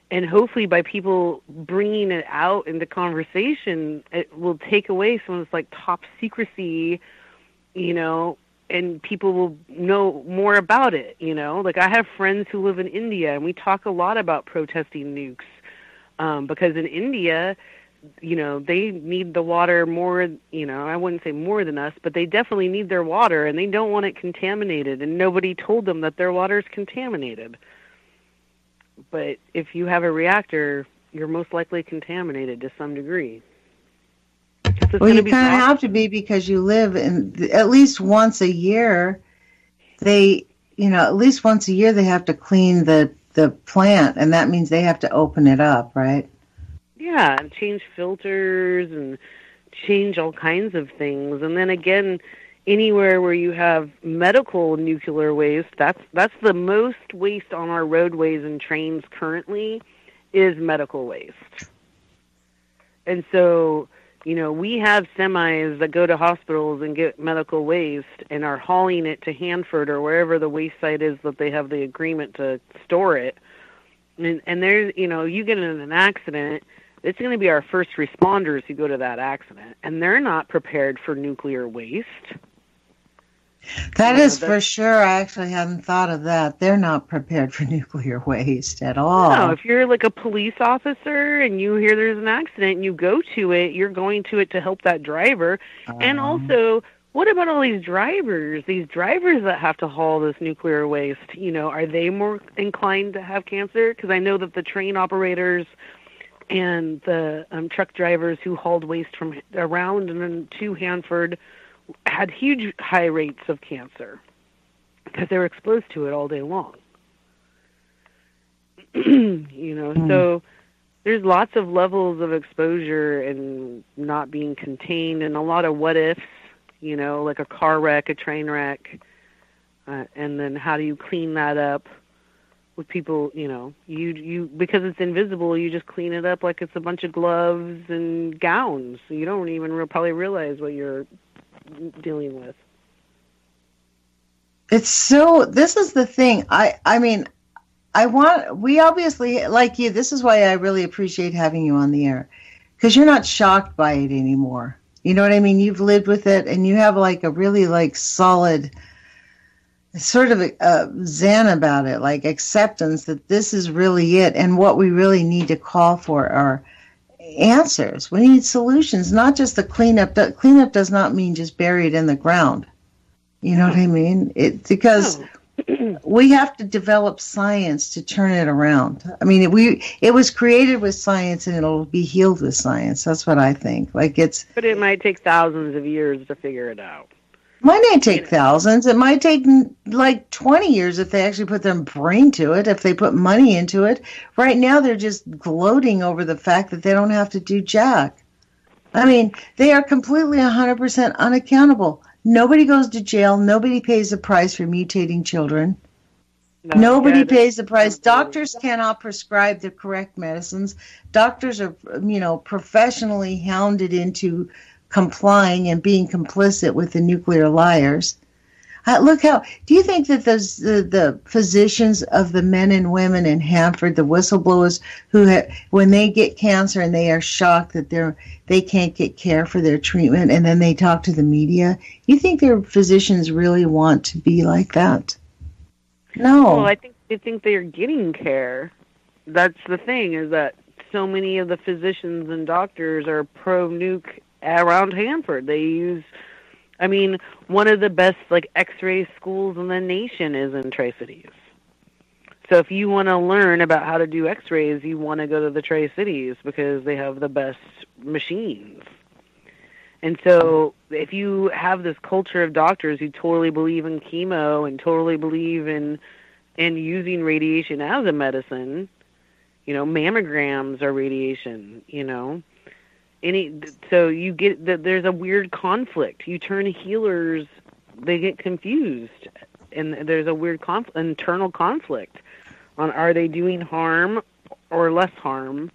And hopefully by people bringing it out into conversation, it will take away some of this like top secrecy, and people will know more about it, Like I have friends who live in India and we talk a lot about protesting nukes because in India, they need the water more, I wouldn't say more than us, but they definitely need their water and they don't want it contaminated and nobody told them that their water is contaminated. But if you have a reactor, you're most likely contaminated to some degree. Well, you kind of have to be because you live in at least once a year. They have to clean the plant and that means they have to open it up, right? Yeah, and change filters and change all kinds of things. And then again, anywhere where you have medical nuclear waste, that's the most waste on our roadways and trains currently is medical waste. And so, we have semis that go to hospitals and get medical waste and are hauling it to Hanford or wherever the waste site is that they have the agreement to store it. And there's, you get in an accident, it's going to be our first responders who go to that accident, and they're not prepared for nuclear waste. That is for sure. I actually hadn't thought of that. They're not prepared for nuclear waste at all. No, if you're like a police officer and you hear there's an accident and you go to it, you're going to it to help that driver. And also, what about all these drivers? These drivers that have to haul this nuclear waste, are they more inclined to have cancer? Because I know that the train operators and the truck drivers who hauled waste from around and to Hanford had huge high rates of cancer because they were exposed to it all day long. So there's lots of levels of exposure and not being contained, and a lot of what ifs, like a car wreck, a train wreck, and then how do you clean that up with people, you because it's invisible, you just clean it up like it's a bunch of gloves and gowns. So you don't even probably realize what you're dealing with. This is the thing. We obviously, like you, this is why I really appreciate having you on the air, because you're not shocked by it anymore. You know what I mean? You've lived with it, and you have like a really like solid sort of a zen about it, like acceptance that this is really it, and what we really need to call for are answers. We need solutions, not just the cleanup. The cleanup does not mean just bury it in the ground. You know what I mean? Because we have to develop science to turn it around. I mean, it was created with science, and it'll be healed with science. That's what I think. But it might take thousands of years to figure it out. Might not take thousands. It might take like 20 years if they actually put their brain to it, if they put money into it. Right now, they're just gloating over the fact that they don't have to do jack. I mean, they are completely 100% unaccountable. Nobody goes to jail. Nobody pays the price for mutating children. Nobody pays the price. Doctors cannot prescribe the correct medicines. Doctors are, professionally hounded into complying and being complicit with the nuclear liars. Do you think that the physicians of the men and women in Hanford, the whistleblowers when they get cancer and they are shocked that they can't get care for their treatment, and then they talk to the media, you think their physicians really want to be like that? No. Well, I think they think they're getting care. That's the thing, is that so many of the physicians and doctors are pro-nuke around Hanford. They use, one of the best X-ray schools in the nation is in Tri-Cities. So if you want to learn about how to do X-rays, you want to go to the Tri-Cities because they have the best machines. And so if you have this culture of doctors who totally believe in chemo and totally believe in using radiation as a medicine, mammograms are radiation, so you get that there's a weird conflict. You turn healers, they get confused, and there's a weird internal conflict on are they doing harm or less harm,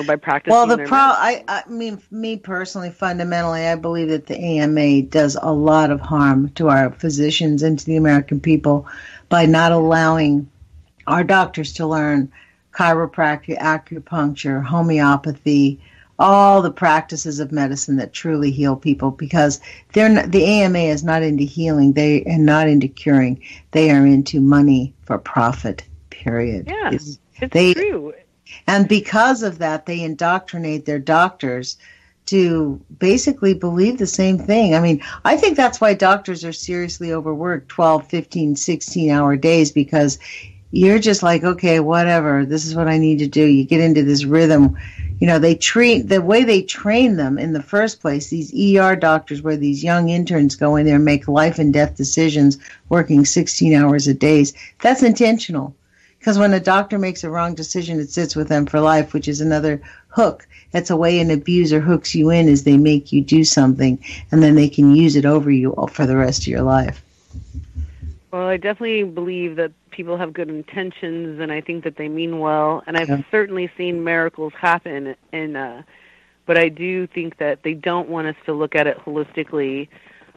by practicing. Well, me personally, fundamentally, I believe that the AMA does a lot of harm to our physicians and to the American people by not allowing our doctors to learn chiropractic, acupuncture, homeopathy, all the practices of medicine that truly heal people, because the AMA is not into healing, they are not into curing, they are into money for profit, period. Yeah, it's true. And because of that, they indoctrinate their doctors to basically believe the same thing. I think that's why doctors are seriously overworked, 12, 15, 16-hour days, because you're just like, okay, whatever, this is what I need to do. You get into this rhythm. The way they train them in the first place, these ER doctors, where these young interns go in there and make life and death decisions working 16 hours a day, that's intentional. Because when a doctor makes a wrong decision, it sits with them for life, which is another hook. That's a way an abuser hooks you in, is they make you do something, and then they can use it over you for the rest of your life. Well, I definitely believe that people have good intentions, and I think that they mean well. And I've certainly seen miracles happen. But I do think that they don't want us to look at it holistically.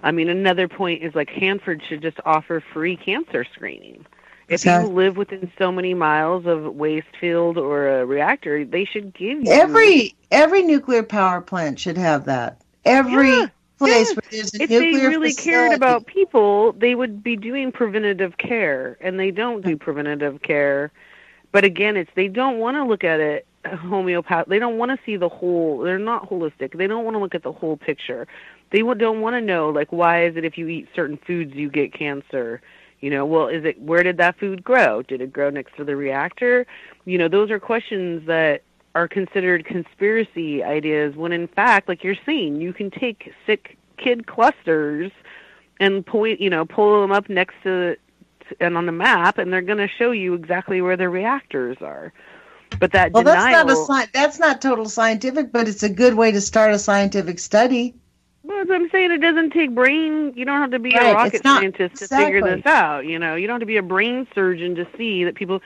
Another point is Hanford should just offer free cancer screening. If you live within so many miles of a waste field or a reactor, they should give you every nuclear power plant should have that. Every place where there's a nuclear If they really facility. cared about people, they would be doing preventative care, and they don't do preventative care. But again, they don't want to look at it homeopath. They don't want to see the whole. They're not holistic. They don't want to look at the whole picture. They don't want to know, like, why is it if you eat certain foods you get cancer? Well, where did that food grow? Did it grow next to the reactor? Those are questions that are considered conspiracy ideas when in fact, like you're saying, you can take sick kid clusters and pull them up next to and on the map, and they're going to show you exactly where the reactors are. But that denial... that's not total scientific, but it's a good way to start a scientific study. Well, as I'm saying, it doesn't take brain. You don't have to be a rocket scientist to figure this out. You don't have to be a brain surgeon to see that people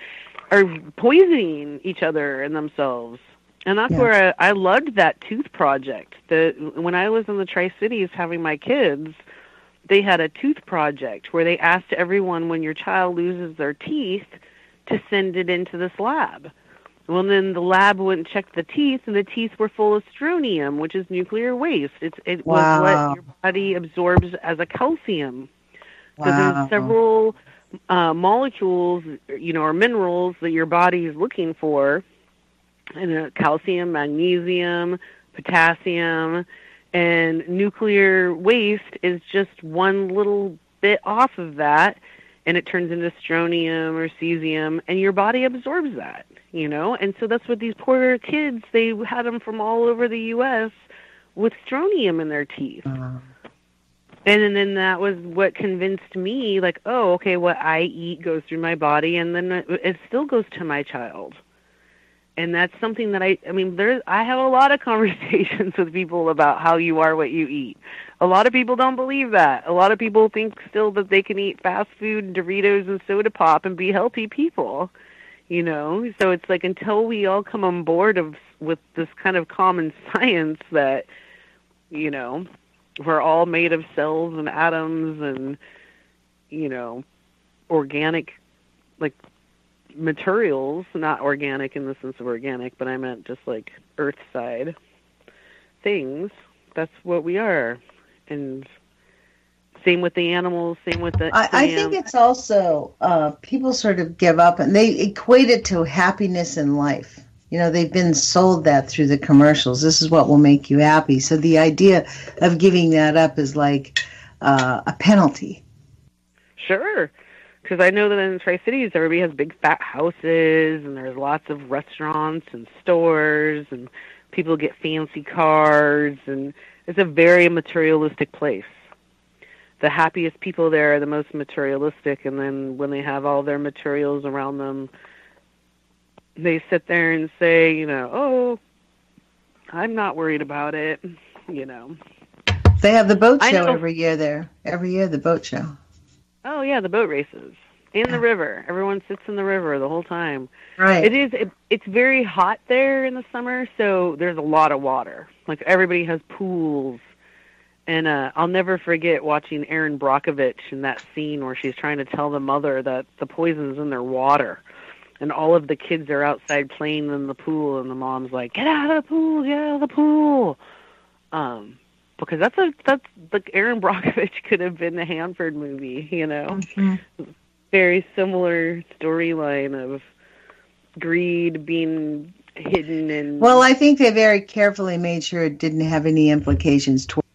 are poisoning each other and themselves. And that's where I loved that tooth project. When I was in the Tri-Cities having my kids, they had a tooth project where they asked everyone, when your child loses their teeth, to send it into this lab. Well, then the lab went and checked the teeth, and the teeth were full of strontium, which is nuclear waste. It was what your body absorbs as a calcium. So there's several molecules, or minerals that your body is looking for, and calcium, magnesium, potassium, and nuclear waste is just one little bit off of that, and it turns into strontium or cesium, and your body absorbs that, And so that's what these poor kids, they had them from all over the U.S. with strontium in their teeth. And then that was what convinced me, like, oh, okay, what I eat goes through my body, and then it still goes to my child. And that's something that I have a lot of conversations with people about how you are what you eat. A lot of people don't believe that. A lot of people think still that they can eat fast food and Doritos and soda pop and be healthy people, So it's like until we all come on board with this kind of common science that, we're all made of cells and atoms and, organic, like, materials, not organic in the sense of organic, but I meant just like earth side things. That's what we are. And same with the animals, same with the I think it's also people sort of give up and they equate it to happiness in life. They've been sold that through the commercials. This is what will make you happy. So the idea of giving that up is like a penalty. Sure. Because I know that in the Tri-Cities, everybody has big fat houses, and there's lots of restaurants and stores, and people get fancy cars, and it's a very materialistic place. The happiest people there are the most materialistic, and then when they have all their materials around them, they sit there and say, oh, I'm not worried about it, They have the boat show every year there. Every year, the boat show. Oh, yeah, the boat races. In the river. Everyone sits in the river the whole time. Right. It's very hot there in the summer, so there's a lot of water. Like, everybody has pools. And I'll never forget watching Erin Brockovich in that scene where she's trying to tell the mother that the poison's in their water. And all of the kids are outside playing in the pool, and the mom's like, get out of the pool, get out of the pool. Because that's like Erin Brockovich could have been the Hanford movie, Mm-hmm. Very similar storyline of greed being hidden and. Well, I think they very carefully made sure it didn't have any implications toward.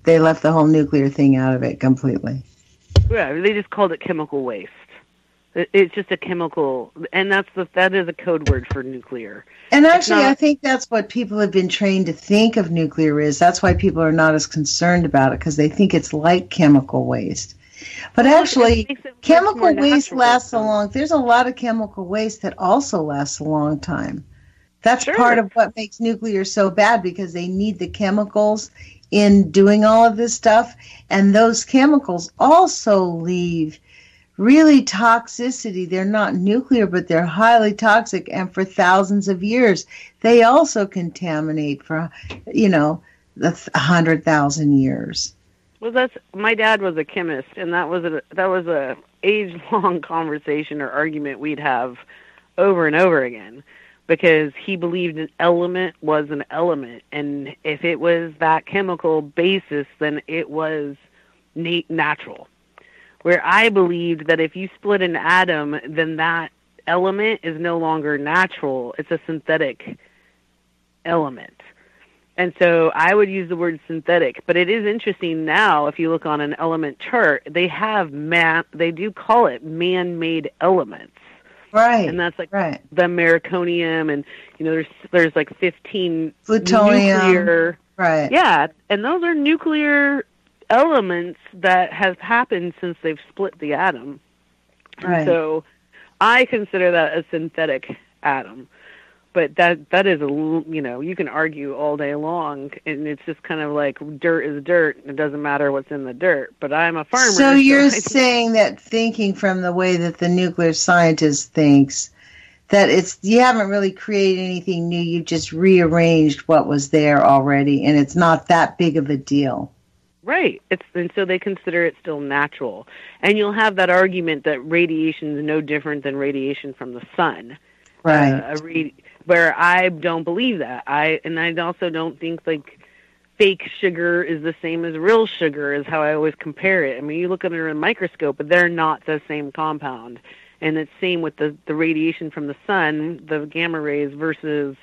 They left the whole nuclear thing out of it completely. Yeah, they just called it chemical waste. It's just a chemical, and that is a code word for nuclear. And actually, I think that's what people have been trained to think of nuclear is. That's why people are not as concerned about it, because they think it's like chemical waste. But actually, chemical waste lasts a long. There's a lot of chemical waste that also lasts a long time. That's part of what makes nuclear so bad, because they need the chemicals in doing all of this stuff, and those chemicals also leave really toxicity. They're not nuclear, but they're highly toxic, and for thousands of years they also contaminate for 100,000 years. Well, my dad was a chemist, and that was a age-long conversation or argument we'd have over and over again. because he believed an element was an element, and if it was that chemical basis, then it was natural. Where I believed that if you split an atom, then that element is no longer natural. It's a synthetic element. And so I would use the word synthetic. But it is interesting now, if you look on an element chart, they do call it man-made elements. Right. And that's like the americonium, and there's like 15 plutonium. Nuclear. Right. Yeah, and those are nuclear elements that have happened since they've split the atom. Right. And so I consider that a synthetic atom. But that is you can argue all day long, and it's just kind of like dirt is dirt. It doesn't matter what's in the dirt. But I'm a farmer. So you're saying that, thinking from the way that the nuclear scientist thinks, that you haven't really created anything new. You just rearranged what was there already, and it's not that big of a deal. Right. And so they consider it still natural. And you'll have that argument that radiation is no different than radiation from the sun. Right. Where I don't believe that. I also don't think like fake sugar is the same as real sugar, is how I always compare it. I mean, you look under a microscope, but they're not the same compound. And it's same with the radiation from the sun, the gamma rays, versus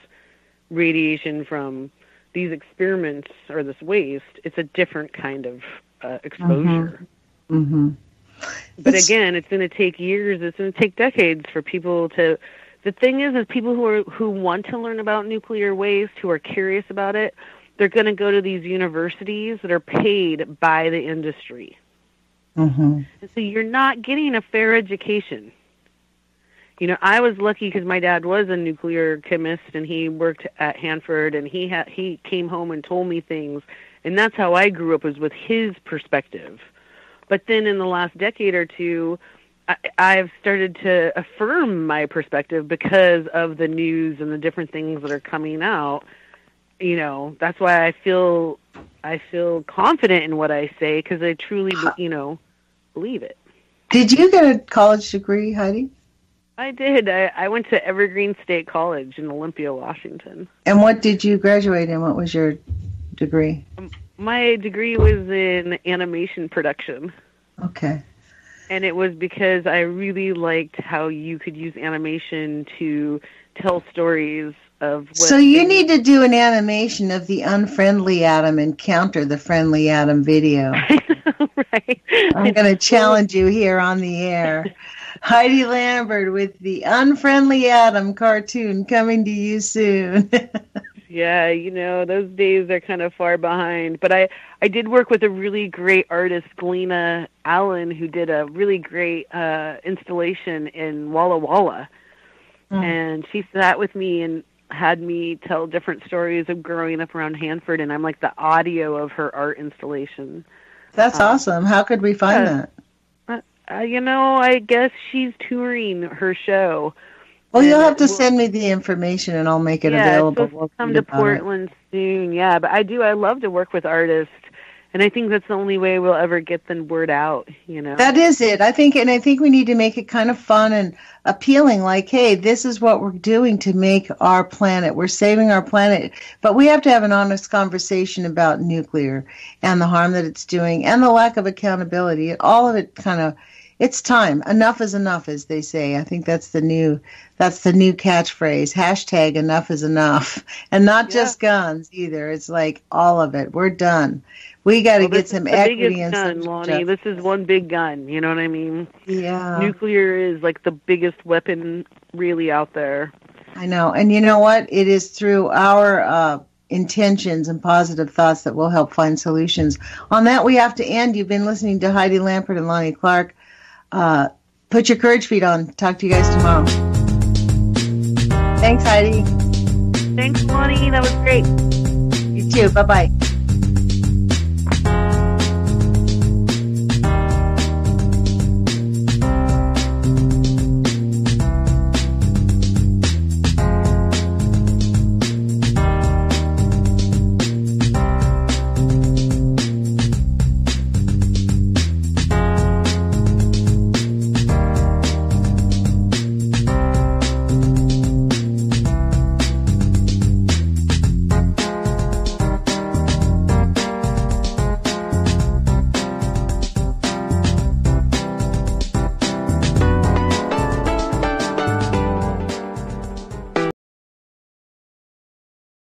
radiation from these experiments or this waste. It's a different kind of exposure. Mm-hmm. But again, it's going to take years. It's going to take decades for people to. The thing is people who want to learn about nuclear waste, who are curious about it, they're going to go to these universities that are paid by the industry. Mm-hmm. And so you're not getting a fair education. I was lucky because my dad was a nuclear chemist, and he worked at Hanford, and he came home and told me things, and that's how I grew up, was with his perspective. But then in the last decade or two, I've started to affirm my perspective because of the news and the different things that are coming out. That's why I feel confident in what I say, because I truly, believe it. Did you get a college degree, Heidi? I did. I went to Evergreen State College in Olympia, Washington. And what did you graduate in? What was your degree? My degree was in animation production. Okay. And it was because I really liked how you could use animation to tell stories of what... So you need to do an animation of the unfriendly atom and counter the friendly atom video. I know, right? I'm going to challenge you here on the air. Heidi Lambert with the Unfriendly Atom cartoon coming to you soon. Yeah, those days are kind of far behind. But I did work with a really great artist, Galena Allen, who did a really great installation in Walla Walla. And she sat with me and had me tell different stories of growing up around Hanford, and I'm like the audio of her art installation. That's awesome. How could we find that? I guess she's touring her show. Well, you'll have to send me the information, and I'll make it available. We'll come to Portland soon. Yeah, but I love to work with artists, and I think that's the only way we'll ever get the word out. That is it. I think we need to make it kind of fun and appealing. Like, hey, this is what we're doing to make our planet. We're saving our planet, but we have to have an honest conversation about nuclear and the harm that it's doing and the lack of accountability. All of it kind of. It's time. Enough is enough, as they say. I think that's the new catchphrase. Hashtag enough is enough. And not just guns either. It's like all of it. We're done. We got to get some equity and some Lonnie. This is one big gun. You know what I mean? Yeah. Nuclear is like the biggest weapon really out there. I know. And you know what? It is through our intentions and positive thoughts that will help find solutions. On that, we have to end. You've been listening to Heidi Lambert and Lonnie Clark. Put your courage feet on. Talk to you guys tomorrow. Thanks, Heidi. Thanks, Lonnie. That was great. You too. Bye-bye.